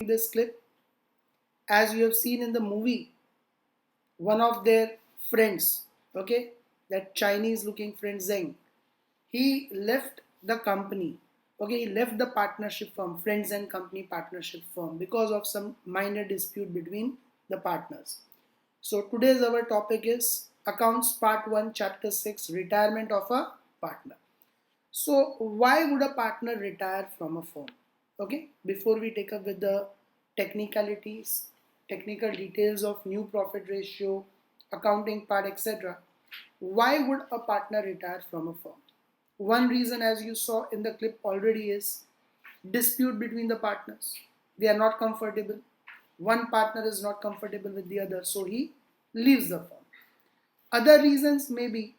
this clip, as you have seen in the movie, one of their friends, okay, that Chinese looking friend Zheng, he left the company, okay, he left the partnership firm, friends and company partnership firm, because of some minor dispute between the partners. So today's our topic is accounts part 1 chapter 6, retirement of a partner. So why would a partner retire from a firm? Okay, before we take up with the technicalities, technical details of new profit ratio, accounting part, etc., why would a partner retire from a firm? One reason, as you saw in the clip already, is dispute between the partners. They are not comfortable. One partner is not comfortable with the other, so he leaves the firm. Other reasons may be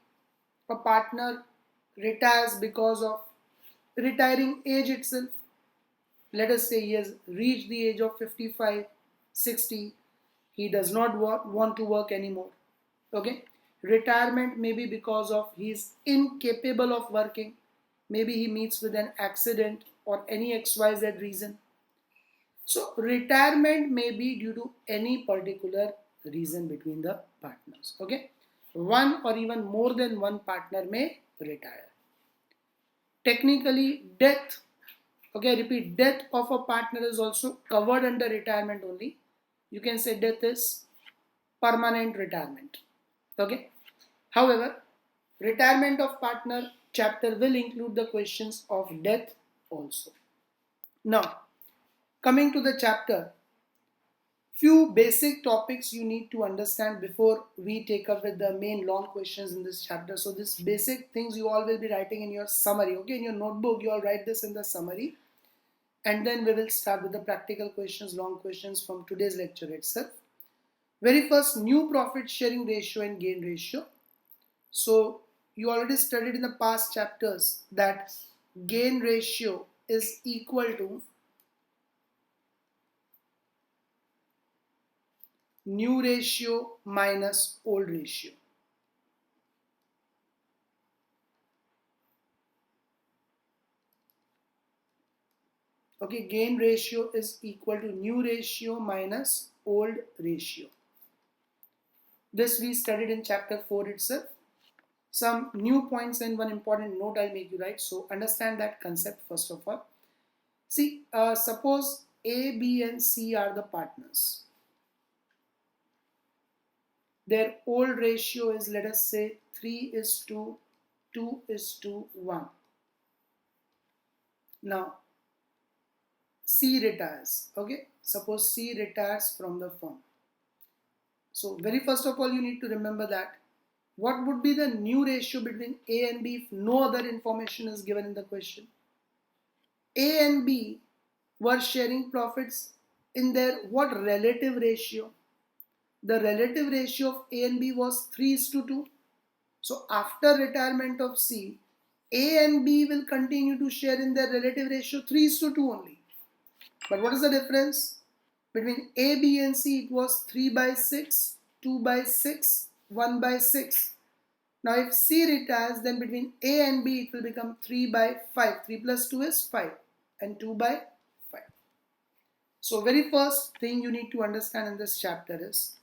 a partner retires because of retiring age itself. Let us say he has reached the age of 55, 60. He does not want to work anymore. Okay. Retirement may be because of he is incapable of working. Maybe he meets with an accident or any XYZ reason. So retirement may be due to any particular reason between the partners. Okay. One or even more than one partner may retire. Technically, death, okay, repeat, death of a partner is also covered under retirement only. You can say death is permanent retirement. Okay. However, retirement of partner chapter will include the questions of death also. Now, coming to the chapter, few basic topics you need to understand before we take up with the main long questions in this chapter. So this basic things you all will be writing in your summary. Okay, in your notebook you all write this in the summary, and then we will start with the practical questions, long questions from today's lecture itself. Very first, new profit sharing ratio and gain ratio. So you already studied in the past chapters that gain ratio is equal to new ratio minus old ratio. Okay, gain ratio is equal to new ratio minus old ratio. This we studied in chapter 4 itself. Some new points and one important note I'll make you write. So understand that concept first of all. See, suppose A, B and C are the partners. Their old ratio is, let us say, 3:2:1. Now, C retires. Okay, suppose C retires from the firm. So very first of all, you need to remember that what would be the new ratio between A and B if no other information is given in the question. A and B were sharing profits in their what relative ratio? The relative ratio of A and B was 3:2. So after retirement of C, A and B will continue to share in their relative ratio 3:2 only. But what is the difference? Between A, B and C, it was 3/6, 2/6, 1/6. Now if C retires, then between A and B, it will become 3/5. 3 plus 2 is 5 and 2/5. So very first thing you need to understand in this chapter is,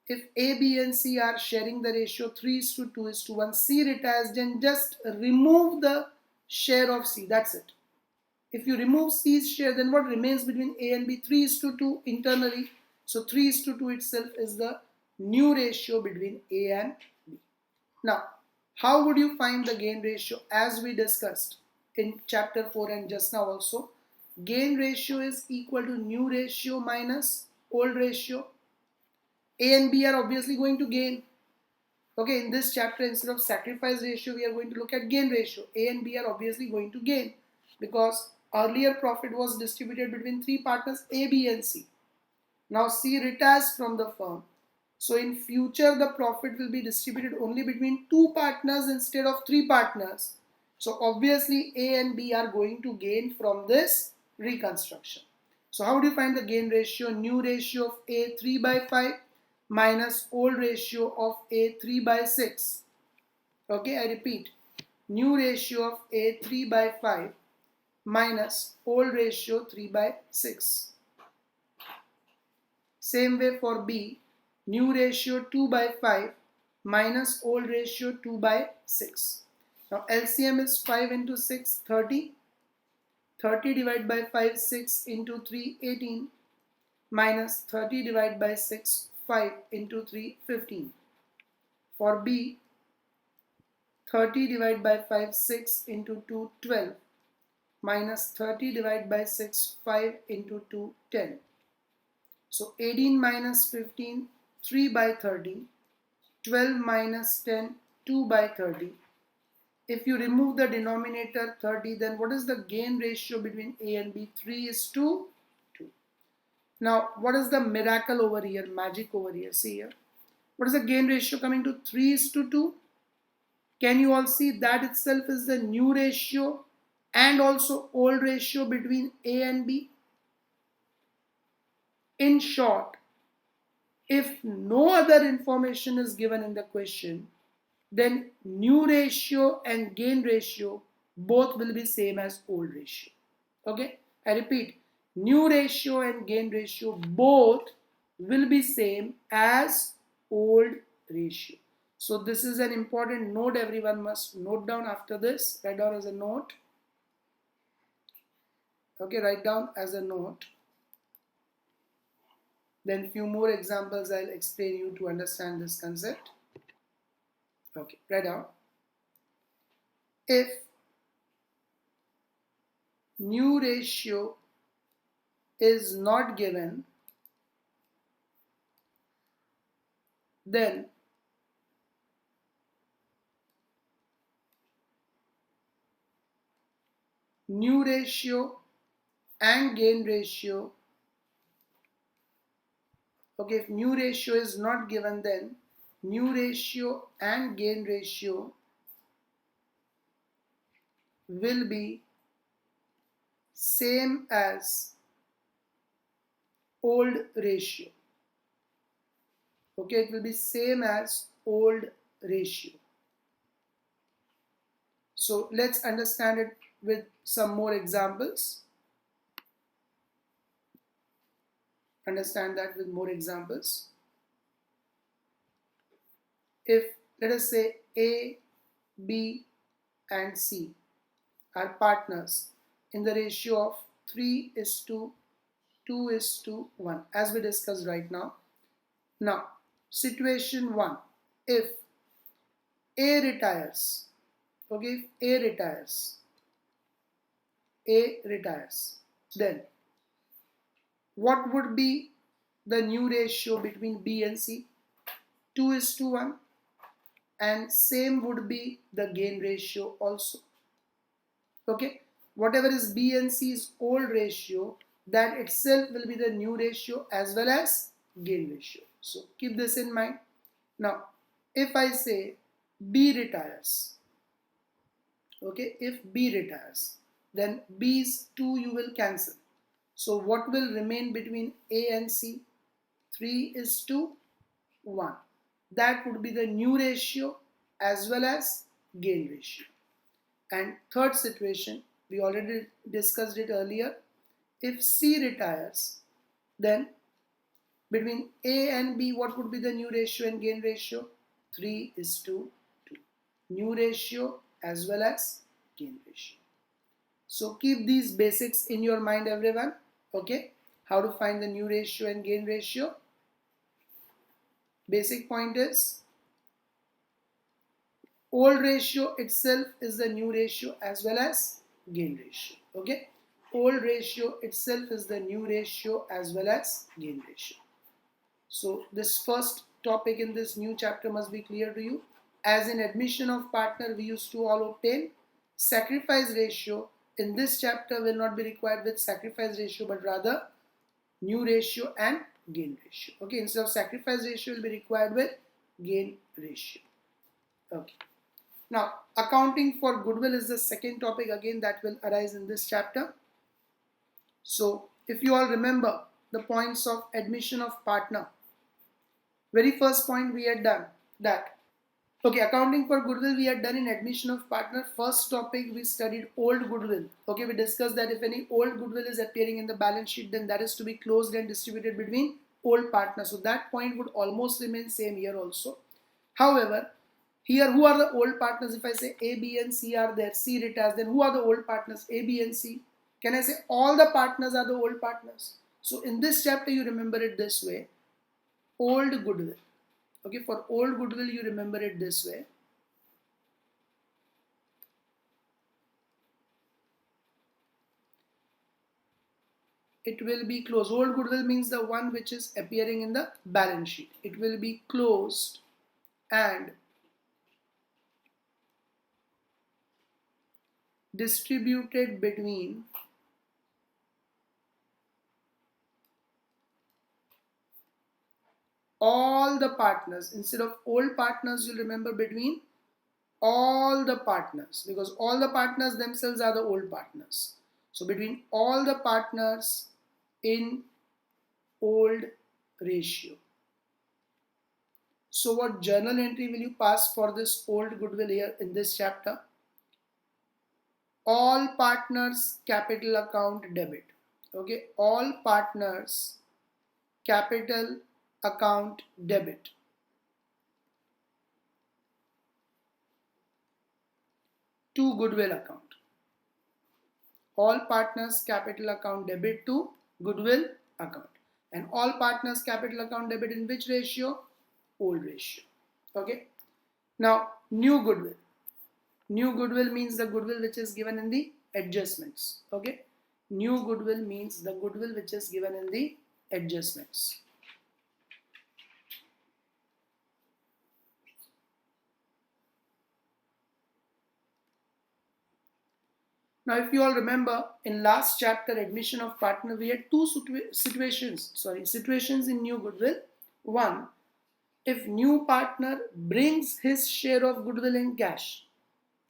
if A, B and C are sharing the ratio 3:2:1, C retires, then just remove the share of C. That's it. If you remove C's share, then what remains between A and B? 3:2 internally. So 3:2 itself is the new ratio between A and B. Now, how would you find the gain ratio? As we discussed in chapter 4 and just now also, gain ratio is equal to new ratio minus old ratio. A and B are obviously going to gain. Okay, in this chapter, instead of sacrifice ratio, we are going to look at gain ratio. A and B are obviously going to gain because earlier profit was distributed between three partners, A, B and C. Now C retires from the firm. So in future, the profit will be distributed only between two partners instead of three partners. So obviously A and B are going to gain from this reconstruction. So how do you find the gain ratio? New ratio of A 3/5 minus old ratio of A 3/6. Okay, I repeat, new ratio of A 3/5 minus old ratio 3/6. Same way for B, new ratio 2 by 5 minus old ratio 2 by 6. Now LCM is 5 into 6, 30. 30 divided by 5, 6 into 3, 18. Minus 30 divided by 6, 5 into 3, 15. For B, 30 divided by 5, 6 into 2, 12. Minus 30 divided by 6, 5 into 2, 10. So 18 minus 15, 3 by 30. 12 minus 10, 2 by 30. If you remove the denominator 30, then what is the gain ratio between A and B? 3 is to 2. Now, what is the miracle over here, magic over here? See here. What is the gain ratio coming to? 3 is to 2. Can you all see that itself is the new ratio and also old ratio between A and B? In short, if no other information is given in the question, then new ratio and gain ratio both will be same as old ratio. Okay, I repeat, new ratio and gain ratio both will be same as old ratio. So this is an important note everyone must note down after this. Write down as a note. Okay, write down as a note. Then few more examples I'll explain you to understand this concept. Okay, write down. If new ratio is not given, then new ratio and gain ratio, okay, if new ratio is not given, then new ratio and gain ratio will be same as old ratio. Okay, it will be same as old ratio. So let's understand it with some more examples. Understand that with more examples. If let us say A, B and C are partners in the ratio of 3 is to 2 is to 1 as we discussed right now. Now situation 1, if A retires, okay, if A retires, then what would be the new ratio between B and C? 2 is to 1, and same would be the gain ratio also. Okay, whatever is B and C's old ratio, that itself will be the new ratio as well as gain ratio. So keep this in mind. Now if I say B retires, okay, if B retires, then B's 2 you will cancel. So what will remain between A and C? 3 is to 1. That would be the new ratio as well as gain ratio. And third situation, we already discussed it earlier. If C retires, then between A and B, what would be the new ratio and gain ratio? 3 is to 2. New ratio as well as gain ratio. So keep these basics in your mind, everyone. Okay, how to find the new ratio and gain ratio? Basic point is old ratio itself is the new ratio as well as gain ratio. Okay, old ratio itself is the new ratio as well as gain ratio. So this first topic in this new chapter must be clear to you. As in admission of partner, we used to all obtain sacrifice ratio. In this chapter will not be required with sacrifice ratio, but rather new ratio and gain ratio. Okay, instead of sacrifice ratio will be required with gain ratio. Okay. Now accounting for goodwill is the second topic again that will arise in this chapter. So if you all remember the points of admission of partner, very first point we had done that. Okay, accounting for goodwill we had done in admission of partner. First topic we studied old goodwill. Okay, we discussed that if any old goodwill is appearing in the balance sheet, then that is to be closed and distributed between old partners. So that point would almost remain same here also. However, here who are the old partners? If I say A, B and C are there, C retires, then who are the old partners? A, B and C. Can I say all the partners are the old partners? So in this chapter you remember it this way. Old goodwill. Okay, for old goodwill you remember it this way. It will be closed. Old goodwill means the one which is appearing in the balance sheet. It will be closed and distributed between all the partners. Instead of old partners, you'll remember between all the partners, because all the partners themselves are the old partners. So between all the partners in old ratio. So what journal entry will you pass for this old goodwill here in this chapter? All partners capital account debit. Okay, all partners capital account debit to goodwill account. All partners capital account debit to goodwill account. And all partners capital account debit in which ratio? Old ratio. Okay. Now, new goodwill. New goodwill means the goodwill which is given in the adjustments. Okay. New goodwill means the goodwill which is given in the adjustments. Now, if you all remember, in last chapter, admission of partner, we had two situations in new goodwill. One, if new partner brings his share of goodwill in cash.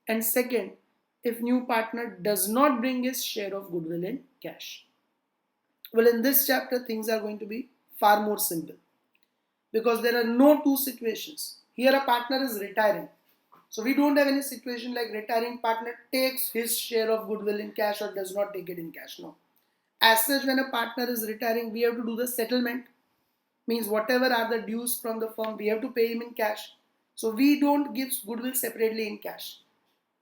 And second, if new partner does not bring his share of goodwill in cash. Well, in this chapter, things are going to be far more simple, because there are no two situations. Here a partner is retiring. So we don't have any situation like retiring partner takes his share of goodwill in cash or does not take it in cash. No. As such, when a partner is retiring, we have to do the settlement. Means whatever are the dues from the firm, we have to pay him in cash. So we don't give goodwill separately in cash.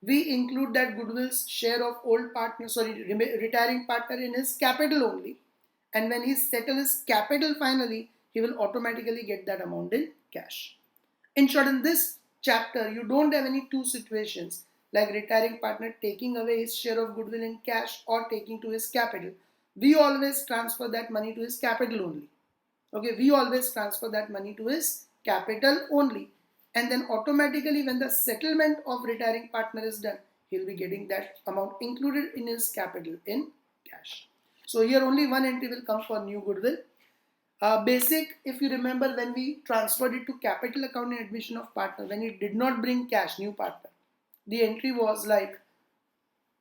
We include that goodwill's share of retiring partner in his capital only. And when he settles his capital finally, he will automatically get that amount in cash. In short, in this chapter, you don't have any two situations like retiring partner taking away his share of goodwill in cash or taking to his capital. We always transfer that money to his capital only. Okay, we always transfer that money to his capital only. And then automatically when the settlement of retiring partner is done, he'll be getting that amount included in his capital in cash. So here only one entry will come for new goodwill. Basic, if you remember, when we transferred it to capital account in admission of partner, when it did not bring cash, new partner, the entry was like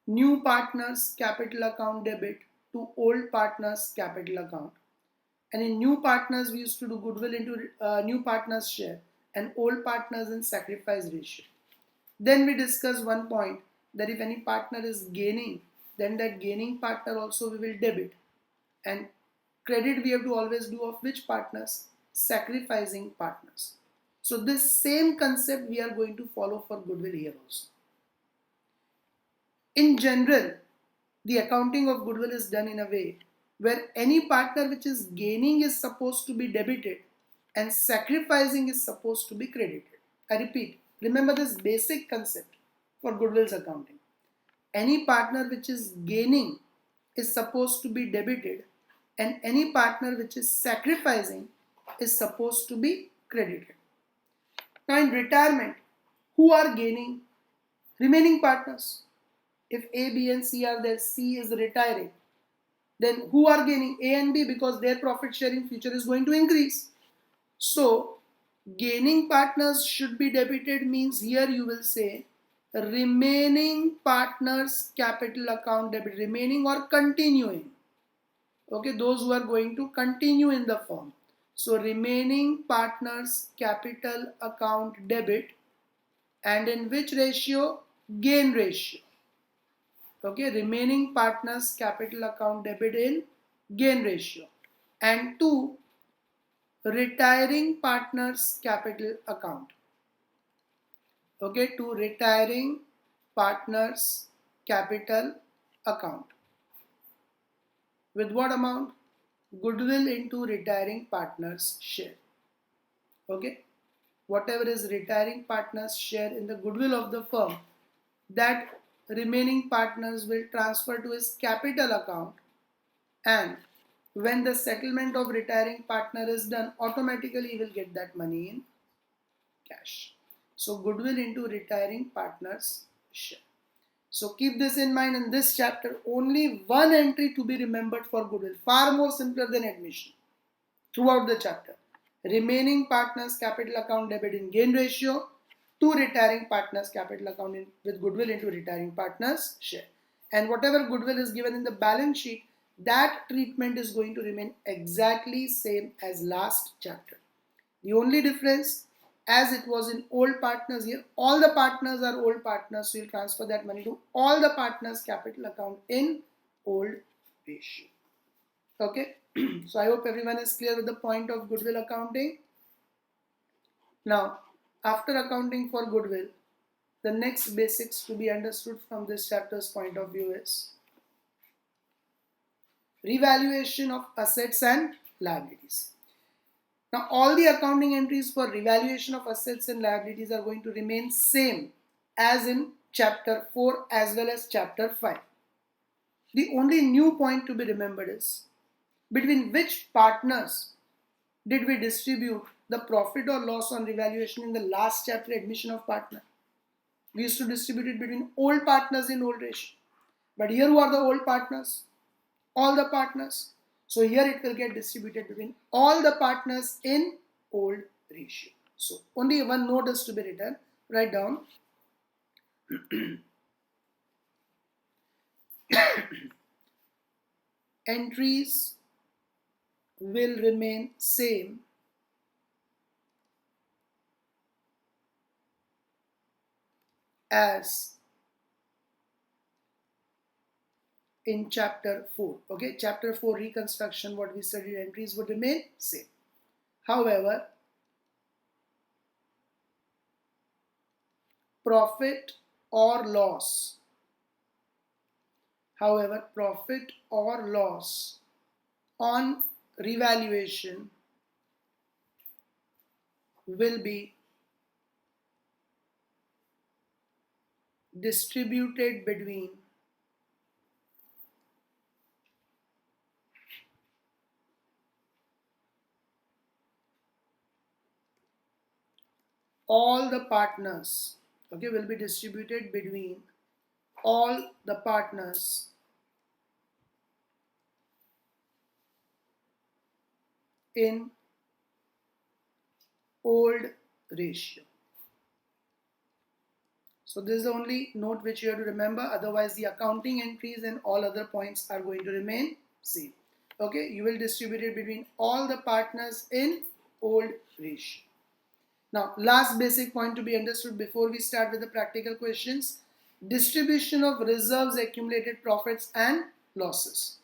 new partners capital account debit to old partners capital account. And in new partners, we used to do goodwill into new partners share and old partners in sacrifice ratio. Then we discussed one point that if any partner is gaining, then that gaining partner also we will debit. And credit we have to always do of which partners? Sacrificing partners. So this same concept we are going to follow for goodwill here also. In general, the accounting of goodwill is done in a way where any partner which is gaining is supposed to be debited and sacrificing is supposed to be credited. I repeat, remember this basic concept for goodwill's accounting. Any partner which is gaining is supposed to be debited and any partner which is sacrificing is supposed to be credited. Now in retirement, who are gaining? Remaining partners. If A, B and C are there, C is retiring. Then who are gaining? A and B, because their profit share in future is going to increase. So gaining partners should be debited means here you will say remaining partners capital account debit, remaining or continuing. Okay, those who are going to continue in the firm. So remaining partners capital account debit, and in which ratio? Gain ratio. Okay, remaining partners capital account debit in gain ratio. And two, retiring partners capital account. Okay, to retiring partners capital account. With what amount? Goodwill into retiring partners share. Okay, whatever is retiring partners share in the goodwill of the firm, that remaining partners will transfer to his capital account, and when the settlement of retiring partner is done, automatically he will get that money in cash. So goodwill into retiring partners share. So keep this in mind. In this chapter, only one entry to be remembered for goodwill, far more simpler than admission throughout the chapter. Remaining partners capital account debit in gain ratio to retiring partners capital account with goodwill into retiring partners share. And whatever goodwill is given in the balance sheet, that treatment is going to remain exactly same as last chapter. The only difference, as it was in old partners, here all the partners are old partners, so you'll transfer that money to all the partners capital account in old ratio. Okay, so I hope everyone is clear with the point of goodwill accounting. Now, after accounting for goodwill, the next basics to be understood from this chapter's point of view is revaluation of assets and liabilities. Now, all the accounting entries for revaluation of assets and liabilities are going to remain same as in chapter 4 as well as chapter 5. The only new point to be remembered is between which partners did we distribute the profit or loss on revaluation in the last chapter, admission of partner. We used to distribute it between old partners in old ratio. But here who are the old partners? All the partners. So here it will get distributed between all the partners in old ratio. So only one note is to be written. Write down. Entries will remain same as in chapter 4. Okay, chapter 4 reconstruction, what we studied, entries would remain same. However, profit or loss, on revaluation will be distributed between all the partners. Okay, will be distributed between all the partners in old ratio. So this is the only note which you have to remember. Otherwise, the accounting entries and all other points are going to remain same. Okay, you will distribute it between all the partners in old ratio. Now, last basic point to be understood before we start with the practical questions: distribution of reserves, accumulated profits and losses.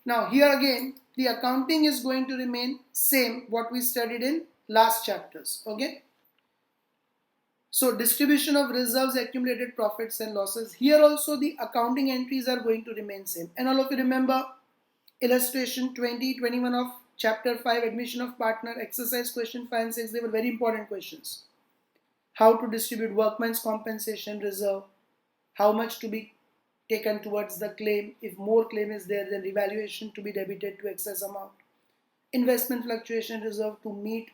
Now, here again, the accounting is going to remain same what we studied in last chapters. Okay. So distribution of reserves, accumulated profits and losses. Here also the accounting entries are going to remain same. And all of you remember illustration 20, 21 of chapter 5, admission of partner, exercise question 5 and 6. They were very important questions. How to distribute workman's compensation reserve, how much to be taken towards the claim. If more claim is there, then revaluation to be debited to excess amount. Investment fluctuation reserve to meet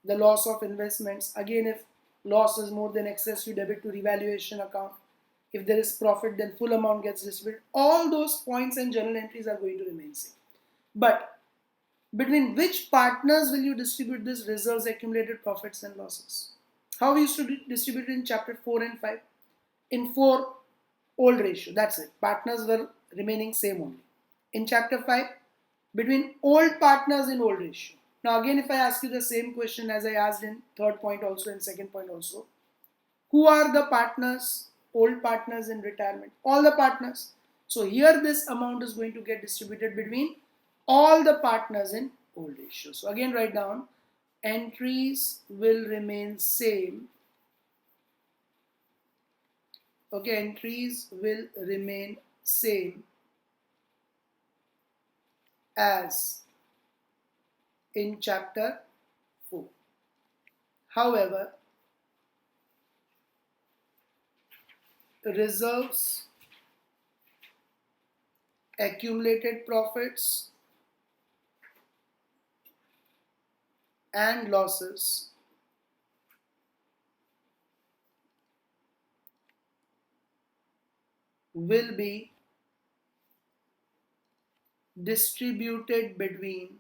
the loss of investments. Again, if loss is more than excess, you debit to revaluation account. If there is profit, then full amount gets distributed. All those points and journal entries are going to remain same. But between which partners will you distribute this reserves, accumulated profits and losses? How we used to distribute it in chapter 4 and 5? In 4, old ratio. That's it. Partners were remaining same only. In chapter 5, between old partners in old ratio. Now again, if I ask you the same question as I asked in third point also and second point also, who are the partners, old partners in retirement? All the partners. So here this amount is going to get distributed between all the partners in old ratio. So again write down, entries will remain same. Okay, entries will remain same as in chapter 4. However, reserves, accumulated profits and losses will be distributed between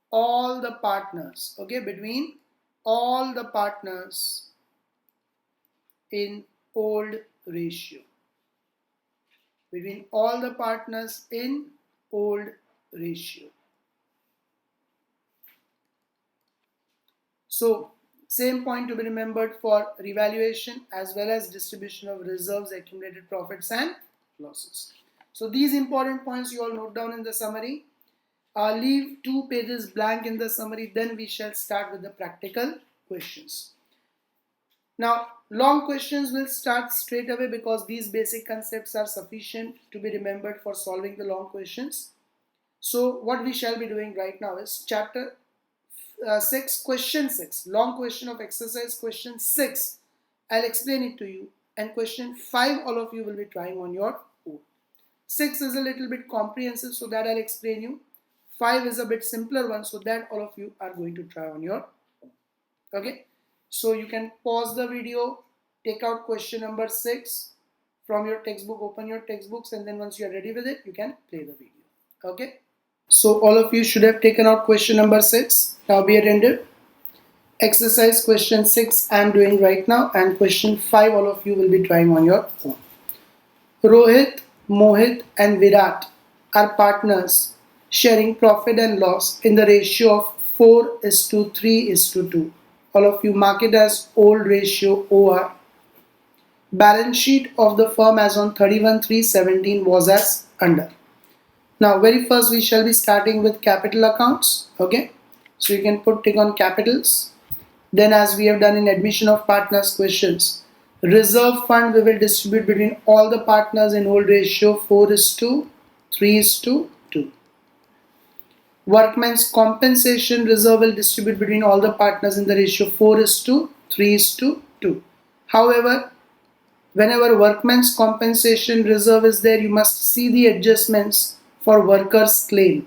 all the partners. Okay, between all the partners in old ratio. Between all the partners in old ratio. So same point to be remembered for revaluation as well as distribution of reserves, accumulated profits and losses. So these important points you all note down in the summary. Leave 2 pages blank in the summary, then we shall start with the practical questions. Now long questions will start straight away because these basic concepts are sufficient to be remembered for solving the long questions. So what we shall be doing right now is chapter 6, question 6, long question of exercise question 6. I'll explain it to you, and question 5 all of you will be trying on your own. 6 is a little bit comprehensive, so that I'll explain you. 5 is a bit simpler one, so that all of you are going to try on your own. Okay, so you can pause the video, take out question number 6 from your textbook, open your textbooks, and then once you are ready with it, you can play the video. Okay. So all of you should have taken out question number 6. Now be attentive. Exercise question 6 I am doing right now, and question 5 all of you will be trying on your own. Rohit, Mohit and Virat are partners sharing profit and loss in the ratio of 4:3:2. All of you mark it as old ratio OR. Balance sheet of the firm as on 31/3/17 was as under. Now very first we shall be starting with capital accounts. Okay, so you can put tick on capitals. Then as we have done in admission of partners questions, reserve fund we will distribute between all the partners in old ratio 4:3:2. Workmen's compensation reserve will distribute between all the partners in the ratio 4:3:2. However, whenever workmen's compensation reserve is there, you must see the adjustments for workers' claim.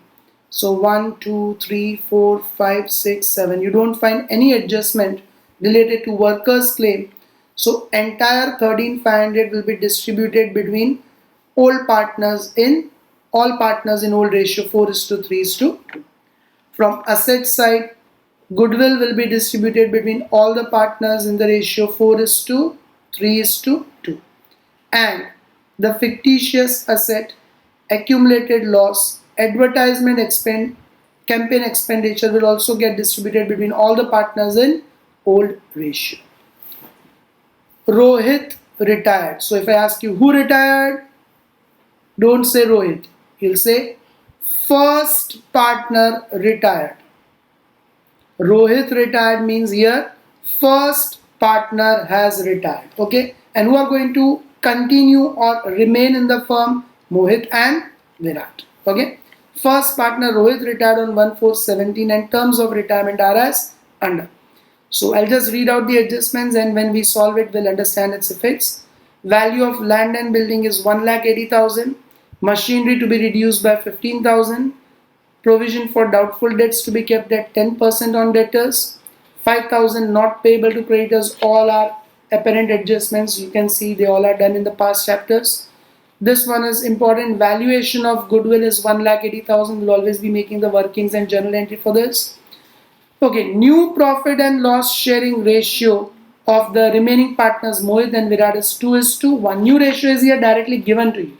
So 1, 2, 3, 4, 5, 6, 7. You don't find any adjustment related to workers' claim. So entire 13,500 will be distributed between all partners in old ratio 4:3:2. From asset side, goodwill will be distributed between all the partners in the ratio 4:3:2. And the fictitious asset, accumulated loss, advertisement campaign expenditure will also get distributed between all the partners in old ratio. Rohit retired. So if I ask you who retired, don't say Rohit. You'll say first partner retired. Rohit retired means here first partner has retired. Okay, and who are going to continue or remain in the firm? Mohit and Virat. Okay, first partner Rohit retired on 1/4/17 and terms of retirement are as under. So I'll just read out the adjustments, and when we solve it we'll understand its effects. Value of land and building is 1,80,000. Machinery to be reduced by 15,000. Provision for doubtful debts to be kept at 10% on debtors. 5,000 not payable to creditors. All are apparent adjustments. You can see they all are done in the past chapters. This one is important. Valuation of goodwill is 1,80,000. We'll always be making the workings and journal entry for this. Okay, new profit and loss sharing ratio of the remaining partners Mohit and Virat is 2:1. New ratio is here directly given to you.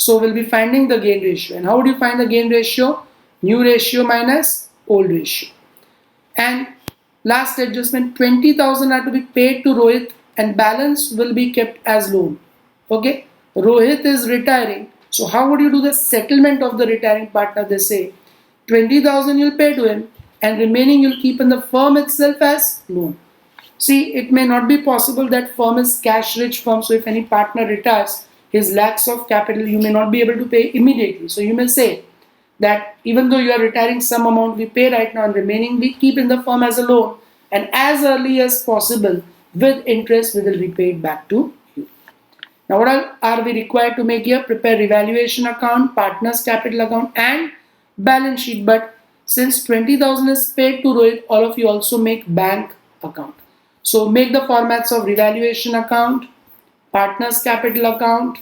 So we'll be finding the gain ratio. And how do you find the gain ratio? New ratio minus old ratio. And last adjustment, 20,000 are to be paid to Rohit and balance will be kept as loan. Okay, Rohit is retiring. So how would you do the settlement of the retiring partner? They say 20,000 you'll pay to him and remaining you'll keep in the firm itself as loan. See, it may not be possible that firm is cash rich firm. So if any partner retires, his lacks of capital, you may not be able to pay immediately. So you may say that even though you are retiring some amount we pay right now and remaining we keep in the firm as a loan, and as early as possible with interest we will repay it back to you. Now what are we required to make here? Prepare revaluation account, partners capital account and balance sheet. But since 20,000 is paid to Rohit, all of you also make bank account. So make the formats of revaluation account, partners capital account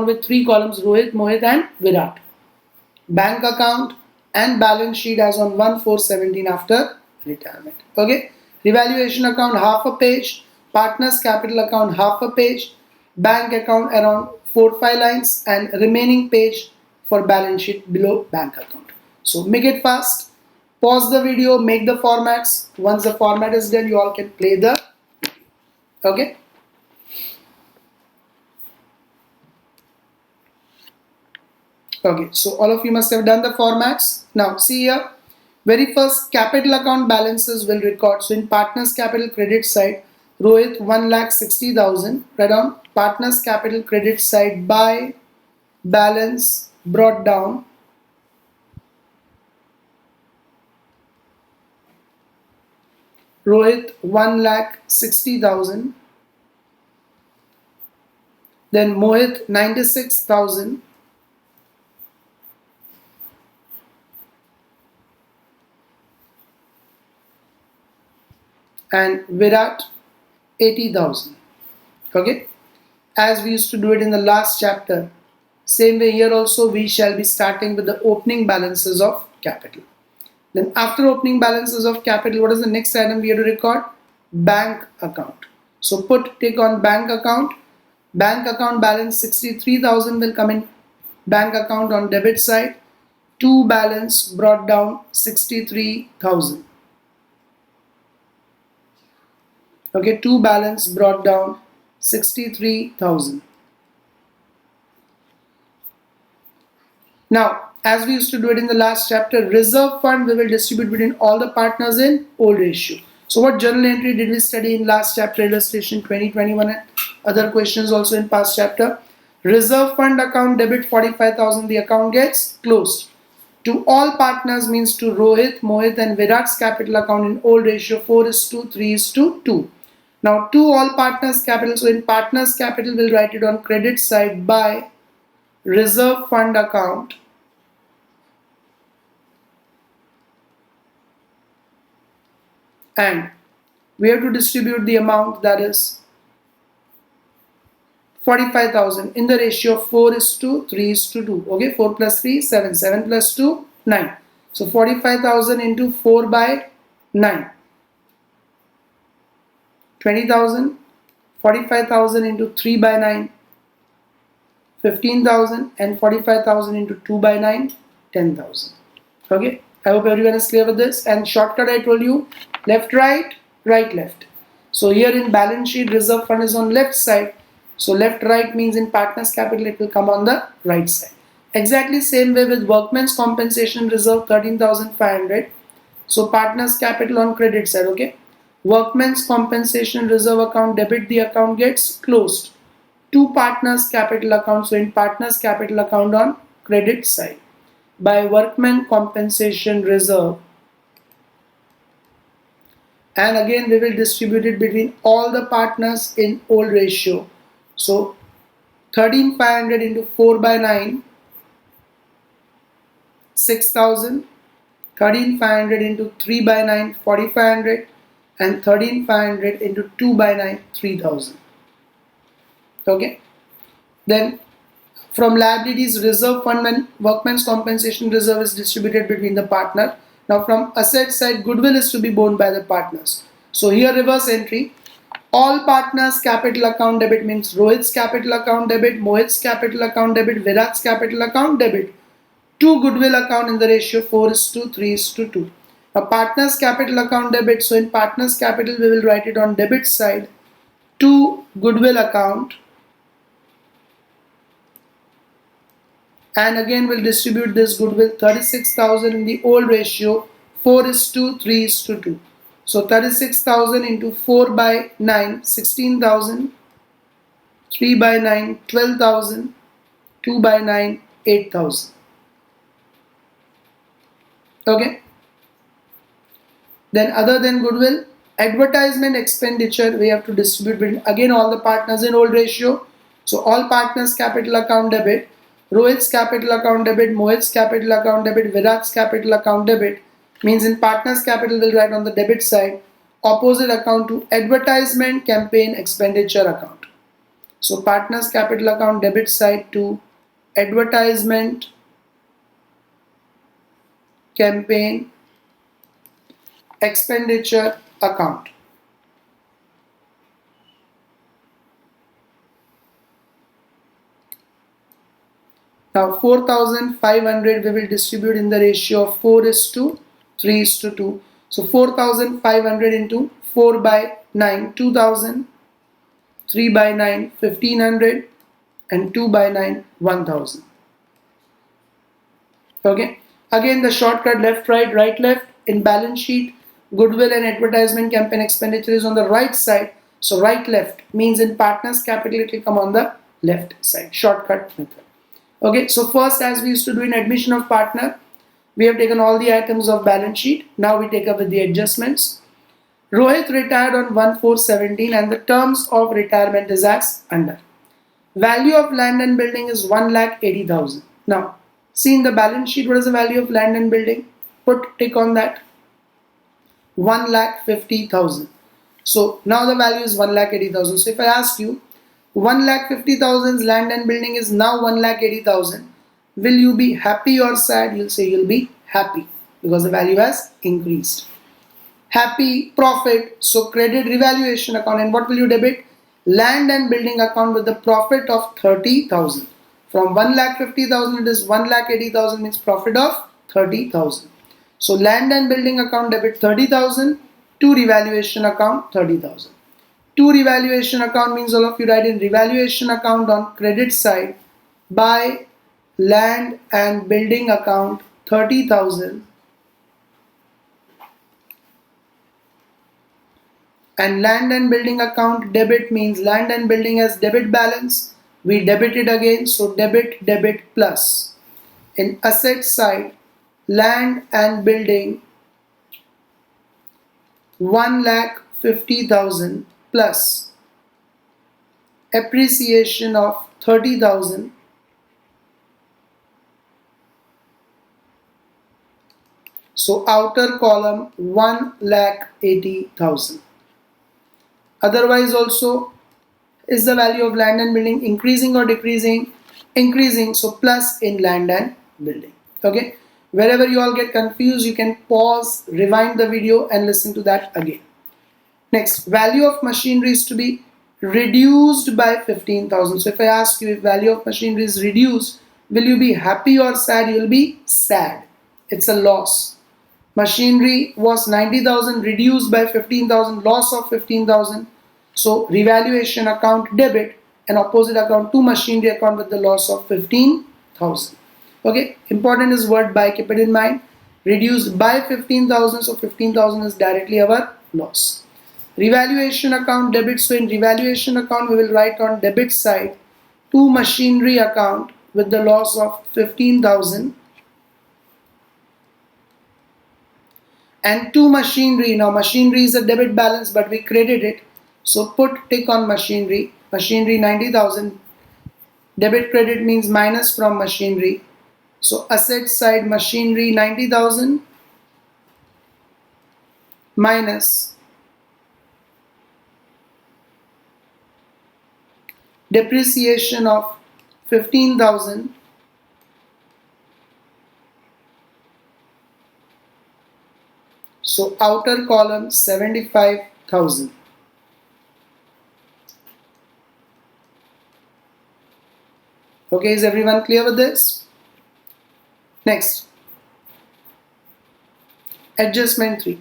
with 3 columns, Rohit, Mohit and Virat. Bank account and balance sheet as on 1/4/17 after retirement. Okay. Revaluation account half a page, partners capital account half a page, bank account around 4-5 lines and remaining page for balance sheet below bank account. So make it fast. Pause the video, make the formats. Once the format is done, you all can play the video. Okay. Okay, so all of you must have done the formats. Now see here, very first capital account balances will record. So in partners capital credit side, Rohit 1,60,000. Write down partners capital credit side by balance brought down. Rohit 1,60,000. Then Mohit 96,000. And Virat 80,000. Okay, as we used to do it in the last chapter, same way here also we shall be starting with the opening balances of capital. Then after opening balances of capital, what is the next item we have to record? Bank account. So put tick on bank account. Bank account balance 63,000 will come in bank account on debit side. To balance brought down 63,000. Okay, to balance brought down 63,000. Now, as we used to do it in the last chapter, reserve fund we will distribute between all the partners in old ratio. So what journal entry did we study in last chapter, illustration 2021 and other questions also in past chapter? Reserve fund account debit 45,000, the account gets closed. To all partners means to Rohit, Mohit and Virat's capital account in old ratio 4:3:2. Now to all partners capital, so in partners capital we'll write it on credit side by reserve fund account and we have to distribute the amount, that is 45,000 in the ratio of 4:3:2. Okay, 4 plus 3 7, 7 plus 2 9. So 45,000 into 4 by 9, 20,000. 45,000 into 3 by 9, 15,000, and 45,000 into 2 by 9, 10,000. Okay, I hope everyone is clear with this. And shortcut I told you, left right, right left. So here in balance sheet reserve fund is on left side, so left right means in partners capital it will come on the right side. Exactly same way with workmen's compensation reserve 13,500. So partners capital on credit side. Okay, workmen's compensation reserve account debit, the account gets closed. To partners capital account, so in partners capital account on credit side by workmen compensation reserve, and again we will distribute it between all the partners in old ratio. So 13,500 into 4 by 9, 6,000, 13,500 into 3 by 9, 4,500, and 13,500 into 2 by 9, 3,000. Okay, then from liabilities reserve fund, when workmen's compensation reserve is distributed between the partner. Now from asset side, goodwill is to be borne by the partners. So here reverse entry, all partners capital account debit means Rohit's capital account debit, Mohit's capital account debit, Virat's capital account debit. To goodwill account in the ratio 4:3:2. Now partners capital account debit, so in partners capital we will write it on debit side to goodwill account, and again we'll distribute this goodwill 36,000 in the old ratio 4:3:2. So 36,000 into 4 by 9, 16,000, 3 by 9, 12,000, 2 by 9, 8,000. Okay. Then other than goodwill, advertisement expenditure we have to distribute between again all the partners in old ratio. So all partners capital account debit, Rohit's capital account debit, Mohit's capital account debit, Virat's capital account debit, means in partners capital we'll write on the debit side, opposite account to advertisement campaign expenditure account. So partners capital account debit side to advertisement campaign expenditure account. Now 4,500 we will distribute in the ratio of 4:3:2. So 4,500 into 4 by 9, 2,000, 3 by 9, 1,500, and 2 by 9, 1,000. Okay. Again the shortcut left right, right left. In balance sheet, goodwill and advertisement campaign expenditure is on the right side. So right left means in partners capital it will come on the left side. Shortcut method. Okay, so first as we used to do in admission of partner, we have taken all the items of balance sheet. Now we take up with the adjustments. Rohit retired on 1/4/17 and the terms of retirement is as under. Value of land and building is 1,80,000. Now, see in the balance sheet what is the value of land and building? Put tick on that. 1,50,000. So now the value is 1,80,000. So if I ask you 1,50,000's land and building is now 1,80,000. Will you be happy or sad? You'll say you'll be happy because the value has increased. Happy, profit, so credit revaluation account, and what will you debit? Land and building account with the profit of 30,000. From 1,50,000 it is 1,80,000 means profit of 30,000. So land and building account debit 30,000 to revaluation account 30,000. To revaluation account means all of you write in revaluation account on credit side by land and building account 30,000 and land and building account debit means land and building has debit balance, we debit it again, so debit plus. In asset side, land and building 1,50,000 plus appreciation of 30,000 so outer column 1,80,000. Otherwise also, is the value of land and building increasing or decreasing? Increasing, so plus in land and building. Okay, wherever you all get confused you can pause, rewind the video and listen to that again. Next, value of machinery is to be reduced by 15,000. So if I ask you if value of machinery is reduced, will you be happy or sad? You will be sad. It's a loss. Machinery was 90,000 reduced by 15,000, loss of 15,000. So revaluation account debit and opposite account to machinery account with the loss of 15,000. Okay, important is word by, keep it in mind. Reduced by 15,000, so 15,000 is directly our loss. Revaluation account debit, so in revaluation account we will write on debit side to machinery account with the loss of 15,000 and to machinery. Now machinery is a debit balance but we credit it, so put tick on machinery. Machinery 90,000, debit credit means minus from machinery, so asset side machinery 90,000 minus depreciation of 15,000 so outer column 75,000. Okay, is everyone clear with this? Next, adjustment 3.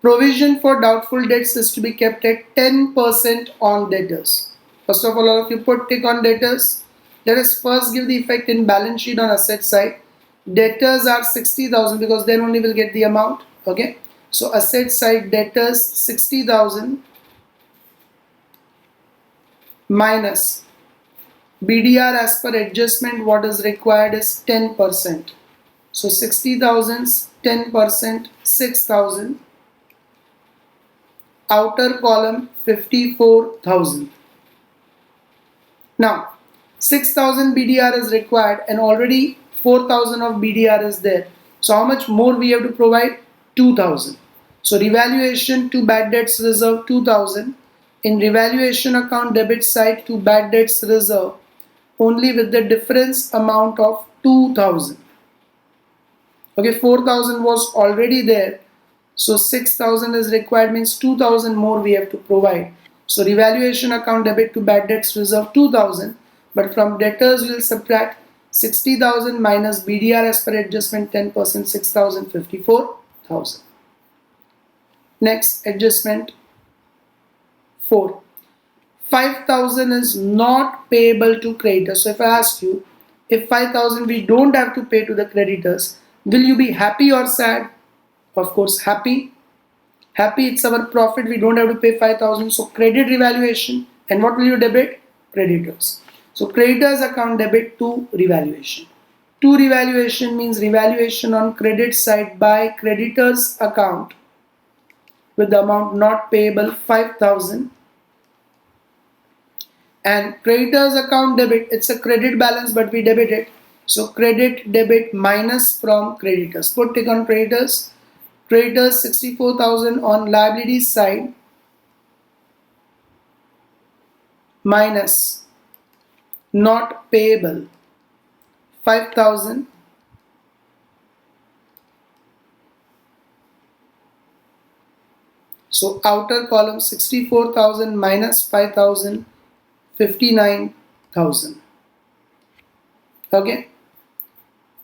Provision for doubtful debts is to be kept at 10% on debtors. First of all of you put tick on debtors. Let us first give the effect in balance sheet on asset side. Debtors are 60,000 because then only we'll get the amount. Okay. So asset side debtors 60,000 minus BDR as per adjustment what is required is 10%. So 60,000 10% 6,000. Outer column 54,000. Now 6,000 BDR is required and already 4,000 of BDR is there. So how much more we have to provide? 2,000. So revaluation to bad debts reserve 2,000. In revaluation account debit side to bad debts reserve only with the difference amount of 2,000. Okay, 4,000 was already there. So 6,000 is required means 2,000 more we have to provide. So revaluation account debit to bad debts reserve 2,000. But from debtors we will subtract 60,000 minus BDR as per adjustment 10% 6,000 54,000. Next adjustment 4. 5,000 is not payable to creditors. So if I ask you, if 5,000 we don't have to pay to the creditors, will you be happy or sad? Of course happy. Happy, it's our profit, we don't have to pay 5,000. So credit revaluation, and what will you debit? Creditors. So creditors account debit to revaluation. To revaluation means revaluation on credit side by creditors account with the amount not payable 5,000. And creditors account debit, it's a credit balance but we debit it. So credit debit minus from creditors. Put tick on creditors. Creditors 64,000 on liabilities side minus not payable 5,000. So outer column 64,000 minus 5,000 59,000. Okay.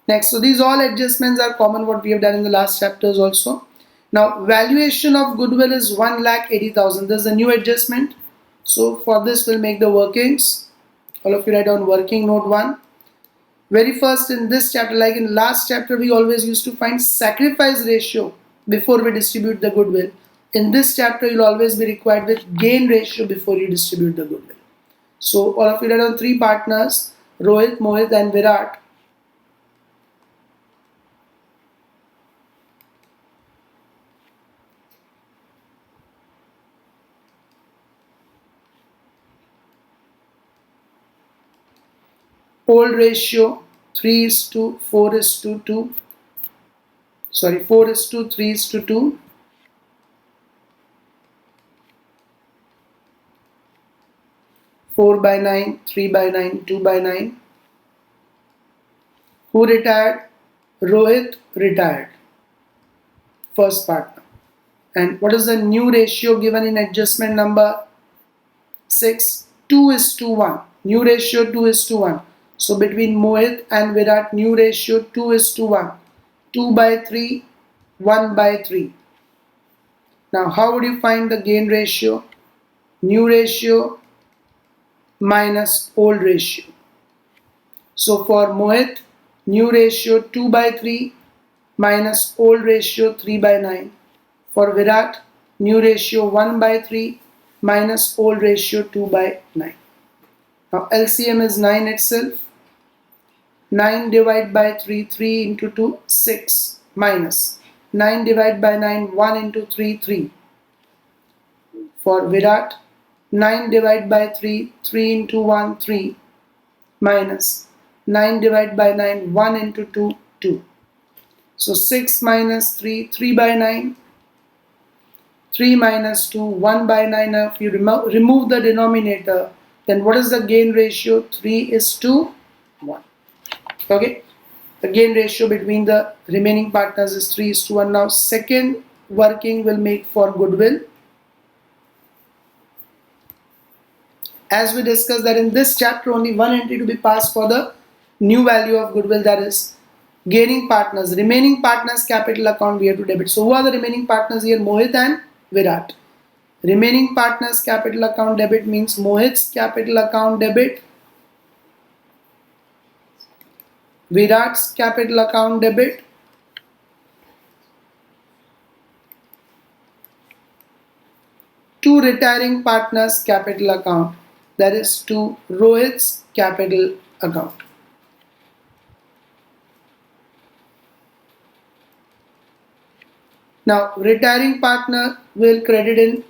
Next, so these all adjustments are common what we have done in the last chapters also. Now valuation of goodwill is 1,80,000. This is a new adjustment. So for this we'll make the workings. All of you write down working note 1. Very first in this chapter, like in last chapter, we always used to find sacrifice ratio before we distribute the goodwill. In this chapter, you'll always be required with gain ratio before you distribute the goodwill. So all of you write down 3 partners, Rohit, Mohit and Virat. Old ratio 3:4:2. Sorry, 4:3:2. 4/9, 3/9, 2/9. Who retired? Rohit retired. First partner. And what is the new ratio given in adjustment number 6? 2:1. New ratio 2:1. So between Mohit and Virat, new ratio 2:1. 2/3, 1/3. Now how would you find the gain ratio? New ratio minus old ratio. So for Mohit, new ratio 2/3 minus old ratio 3/9. For Virat, new ratio 1/3 minus old ratio 2/9. Now LCM is 9 itself. 9 divided by 3, 3 into 2, 6 minus 9 divided by 9, 1 into 3, 3. For Virat, 9 divided by 3, 3 into 1, 3 minus 9 divided by 9, 1 into 2, 2. So 6 minus 3, 3/9. 3 minus 2, 1/9. Now if you remove the denominator, then what is the gain ratio? 3:1. Okay, the gain ratio between the remaining partners is 3:1. Now second working will make for goodwill. As we discussed that in this chapter only one entry to be passed for the new value of goodwill, that is Gaining partners, remaining partners capital account we have to debit. So who are the remaining partners here? Mohit and Virat. Remaining partners capital account debit means Mohit's capital account debit, Virat's capital account debit, to retiring partners capital account, that is to Rohit's capital account. Now retiring partner will credit in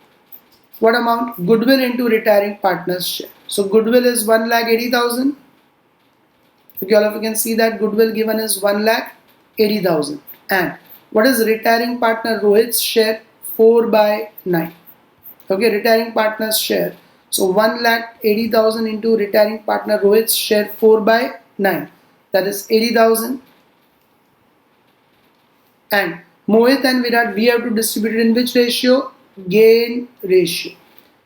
what amount? Goodwill into retiring partner's share. So goodwill is 1,80,000. Okay, all of you can see that goodwill given is 1,80,000. And what is retiring partner Rohit's share? 4/9. Okay, retiring partner's share. So 1,80,000 into retiring partner Rohit's share 4/9. That is 80,000. And Mohit and Virat, we have to distribute it in which ratio? Gain ratio.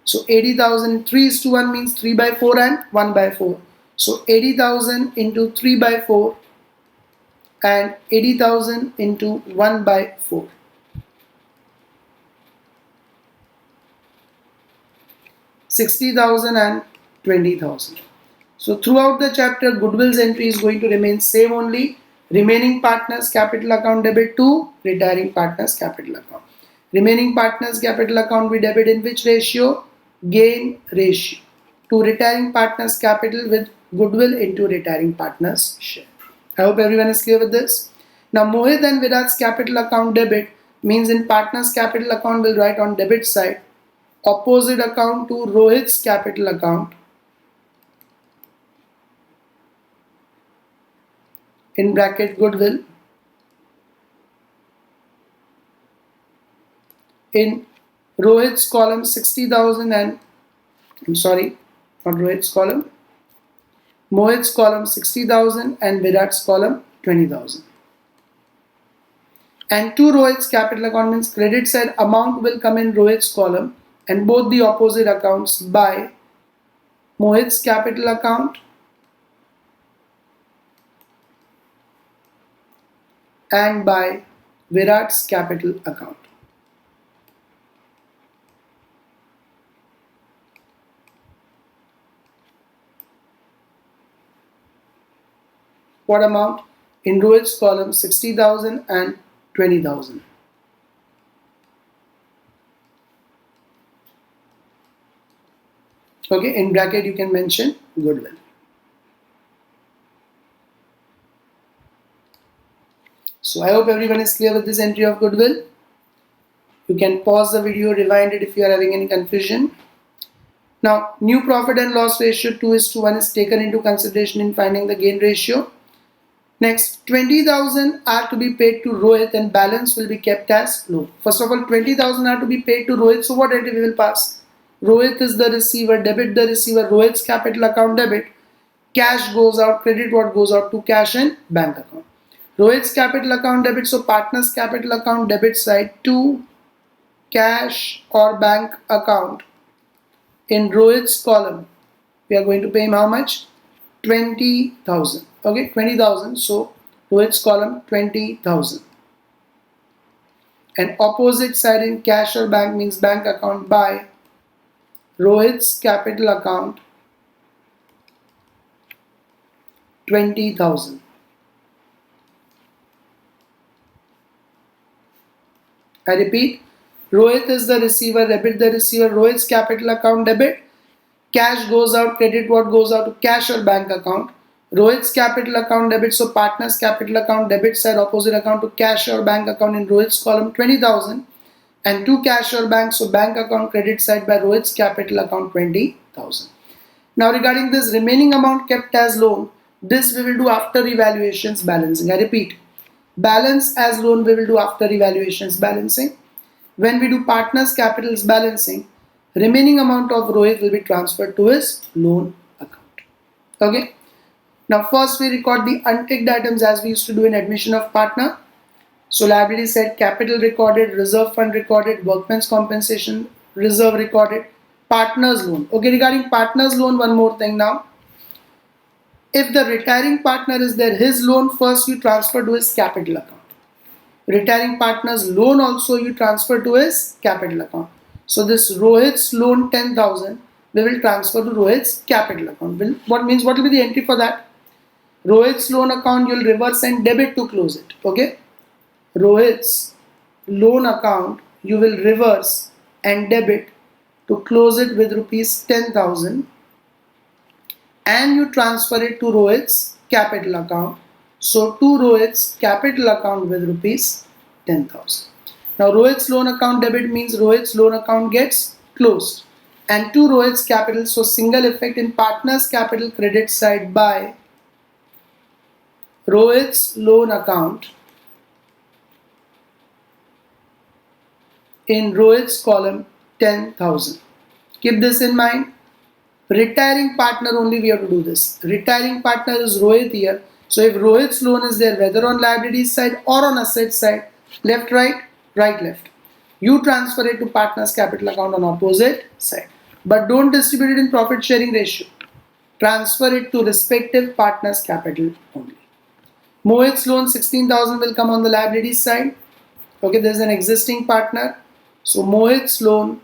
So 80,000, 3:1 means 3/4 and 1/4. So 80,000 into 3/4 and 80,000 into 1/4. 60,000 and 20,000. So throughout the chapter, Goodwill's entry is going to remain same only. Remaining partners capital account debit to retiring partners capital account. Remaining partners capital account we debit in which ratio? Gain ratio. To retiring partners capital with goodwill into retiring partners share. I hope everyone is clear with this. Now Mohit and Virat's capital account debit means in partners capital account we'll write on debit side opposite account to Rohit's capital account in bracket goodwill. In Rohit's column 60,000 and I'm sorry, not Rohit's column, Mohit's column 60,000 and Virat's column 20,000. And to Rohit's capital account means credit side amount will come in Rohit's column and both the opposite accounts by Mohit's capital account and by Virat's capital account. What amount? In Rohit's column 60,000 and 20,000. Okay, in bracket you can mention goodwill. So I hope everyone is clear with this entry of goodwill. You can pause the video, rewind it if you are having any confusion. Now, new profit and loss ratio 2:1 is taken into consideration in finding the gain ratio. Next, 20,000 are to be paid to Rohit and balance will be kept as loan. First of all, 20,000 are to be paid to Rohit. So what entry we will pass? Rohit is the receiver, debit the receiver, Rohit's capital account debit. Cash goes out, credit what goes out to cash and bank account. Rohit's capital account debit, so partner's capital account debit side to cash or bank account. In Rohit's column, we are going to pay him how much? 20,000. Okay, 20,000. So Rohit's column 20,000. And opposite side in cash or bank means bank account by Rohit's capital account 20,000. I repeat, Rohit is the receiver, debit the receiver, Rohit's capital account debit, cash goes out, credit what goes out to cash or bank account. Rohit's capital account debit, so partner's capital account debit side opposite account to cash or bank account in Rohit's column 20,000 and to cash or bank, so bank account credit side by Rohit's capital account 20,000. Now regarding this remaining amount kept as loan, this we will do after evaluations balancing. I repeat, balance as loan we will do after evaluations balancing. When we do partners capitals balancing, remaining amount of Rohit will be transferred to his loan account. Okay. Now first we record the unticked items as we used to do in admission of partner. So liability said capital recorded, reserve fund recorded, workman's compensation reserve recorded, partners loan. Okay, regarding partners loan, one more thing now. If the retiring partner is there, his loan first you transfer to his capital account. Retiring partner's loan also you transfer to his capital account. So this Rohit's loan 10,000 we will transfer to Rohit's capital account. What will be the entry for that? Rohit's loan account you will reverse and debit to close it. Okay. Rohit's loan account you will reverse and debit to close it with rupees 10,000 and you transfer it to Rohit's capital account. So to Rohit's capital account with rupees 10,000. Now Rohit's loan account debit means Rohit's loan account gets closed and to Rohit's capital, so single effect in partner's capital credit side by Rohit's loan account in Rohit's column 10,000. Keep this in mind. Retiring partner only we have to do this. Retiring partner is Rohit here. So if Rohit's loan is there, whether on liabilities side or on asset side, left, right, right, left, you transfer it to partner's capital account on opposite side. But don't distribute it in profit sharing ratio. Transfer it to respective partner's capital only. Mohit's loan 16,000 will come on the liabilities side. Okay, there's an existing partner. So Mohit's loan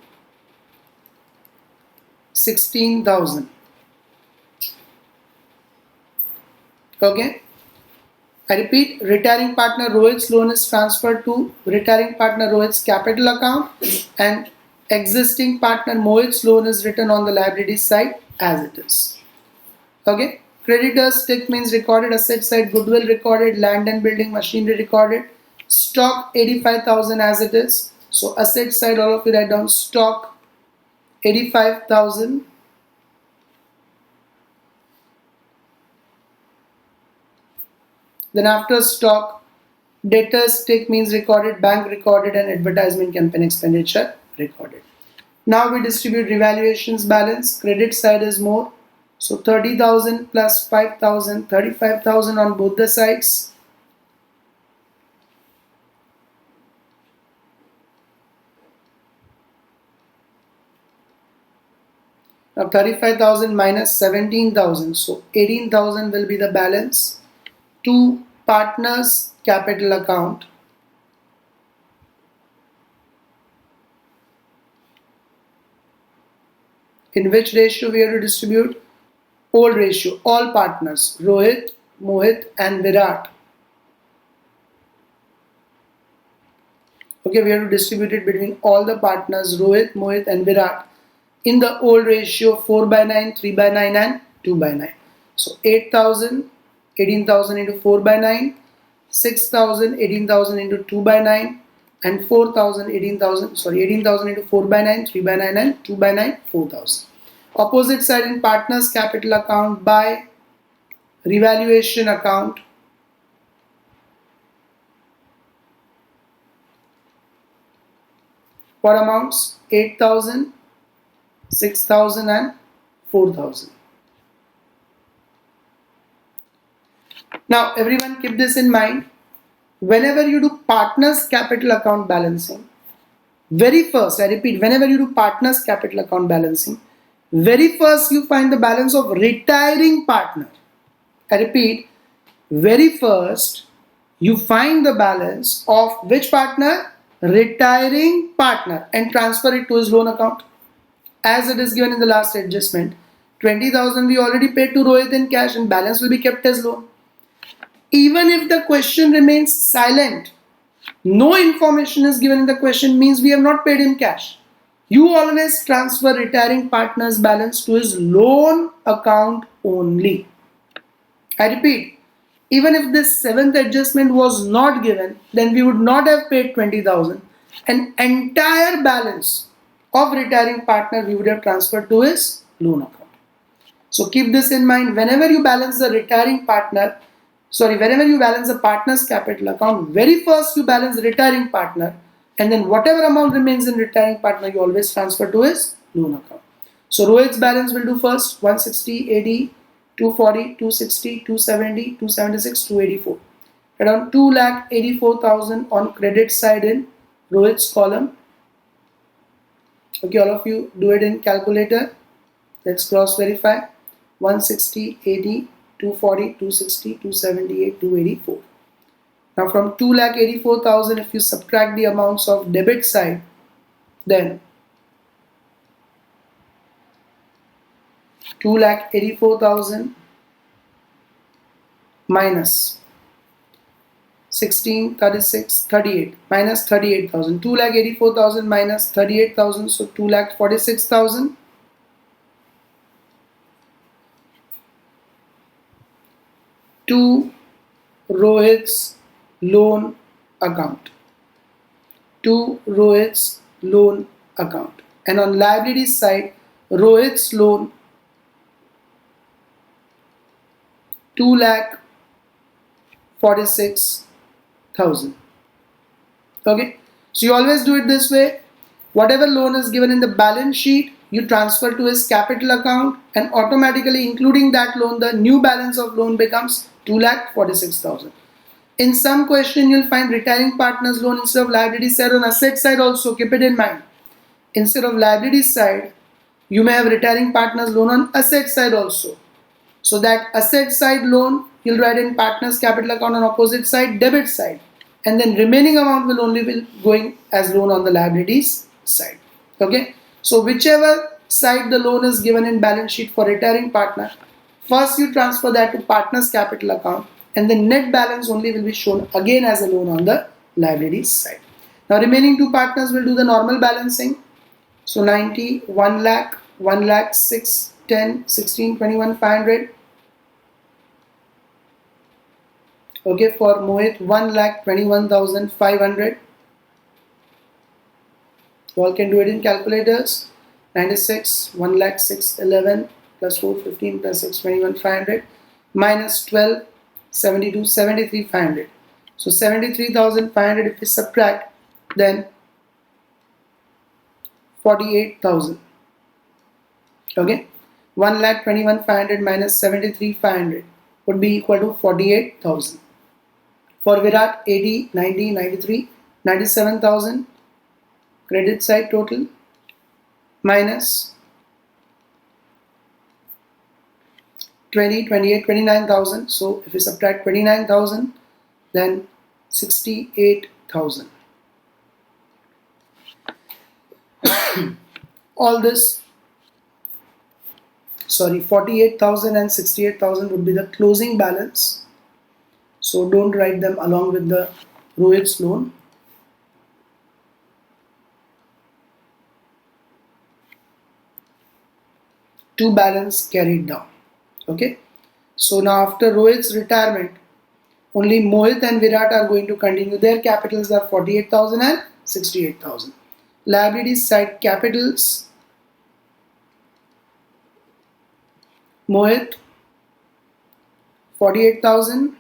16,000. Okay. I repeat, retiring partner Rohit's loan is transferred to retiring partner Rohit's capital account and existing partner Mohit's loan is written on the liabilities side as it is. Okay. Creditors tick means recorded, asset side Goodwill recorded, land and building machinery recorded, stock 85,000 as it is. So asset side all of you write down stock 85,000. Then after stock, debtors tick means recorded, bank recorded and advertisement campaign expenditure recorded. Now we distribute revaluations balance. Credit side is more. So 30,000 plus 5,000, 35,000 on both the sides. Now 35,000 minus 17,000. So 18,000 will be the balance to partner's capital account. In which ratio we have to distribute? Old ratio, all partners, Rohit, Mohit and Virat. Okay, we have to distribute it between all the partners, Rohit, Mohit and Virat in the old ratio 4 by 9, 3 by 9 and 2 by 9. So 8,000, 18,000 into 4 by 9, 6,000, 18,000 into 2 by 9 and 4,000, 18,000 into 4 by 9, 3 by 9 and 2 by 9, 4,000. Opposite side in partners capital account by revaluation account. What amounts? 8,000, 6,000 and 4,000. Now everyone keep this in mind. Whenever you do partners capital account balancing, very first, I repeat, whenever you do partners capital account balancing, very first you find the balance of retiring partner. I repeat, very first you find the balance of which partner? Retiring partner and transfer it to his loan account. As it is given in the last adjustment, 20,000 we already paid to Rohit in cash and balance will be kept as loan. Even if the question remains silent, no information is given in the question, means we have not paid him cash. You always transfer retiring partner's balance to his loan account only. I repeat, even if this seventh adjustment was not given, then we would not have paid 20,000. An entire balance of retiring partner we would have transferred to his loan account. So keep this in mind. Whenever you balance the retiring partner, whenever you balance the partner's capital account, very first you balance the retiring partner and then whatever amount remains in retiring partner you always transfer to his loan account. So Rohit's balance will do first 160, 80, 240, 260, 270, 276, 284. Around 2,84,000 on credit side in Rohit's column. Okay, all of you do it in calculator. Let's cross verify. 160, 80, 240, 260, 278, 284. Now from 2,84,000, if you subtract the amounts of debit side, then 2,84,000 minus 16, 36, 38, minus 38,000. 2,84,000 minus 38,000, so 2,46,000. To Rohit's loan account. To Rohit's loan account. And on liabilities side, Rohit's loan 2,46,000. Okay, so you always do it this way. Whatever loan is given in the balance sheet, you transfer to his capital account, and automatically including that loan, the new balance of loan becomes 2,46,000. In some question, you'll find retiring partners loan instead of liability side on asset side also. Keep it in mind. Instead of liability side, you may have retiring partners loan on asset side also. So that asset side loan, you'll write in partners capital account on opposite side, debit side. And then remaining amount will only be going as loan on the liabilities side. Okay. So whichever side the loan is given in balance sheet for retiring partner, first you transfer that to partners capital account, and the net balance only will be shown again as a loan on the liabilities side. Now remaining two partners will do the normal balancing. So 90, 1 lakh, 1 lakh, 6, 10, 16, 21, 500. Okay, for Mohit 1,21,500. You all can do it in calculators. 96, 1,06,11 plus 4, 15 plus 6, 21,500 minus 12, 72, 73,500. So 73,500 if we subtract, then 48,000. Okay, 1,21,500 minus 73,500 would be equal to 48,000. For Virat, 80, 90, 93, 97,000 credit side total minus 20, 28, 29,000. So if we subtract 29,000, then 68,000. All this, sorry, 48,000 and 68,000 would be the closing balance. So don't write them along with the Rohit's loan. To balance carried down. Okay. So now after Rohit's retirement, only Mohit and Virat are going to continue. Their capitals are 48,000 and 68,000. Liabilities side capitals. Mohit 48,000.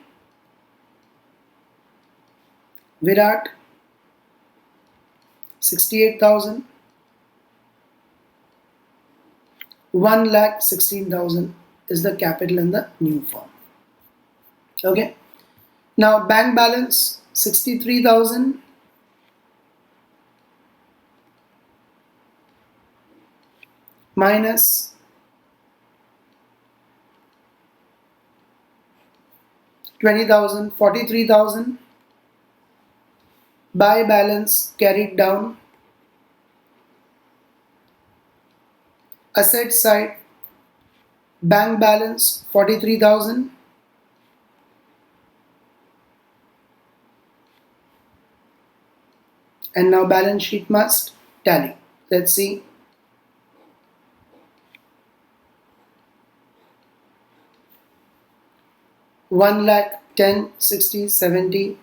Virat 68,000. 1,16,000 is the capital in the new firm. Okay. Now bank balance 63,000 minus 20,000, 43,000 by balance carried down. Asset side bank balance 43,000 and now balance sheet must tally. Let's see. One lakh, 10, 60, 70,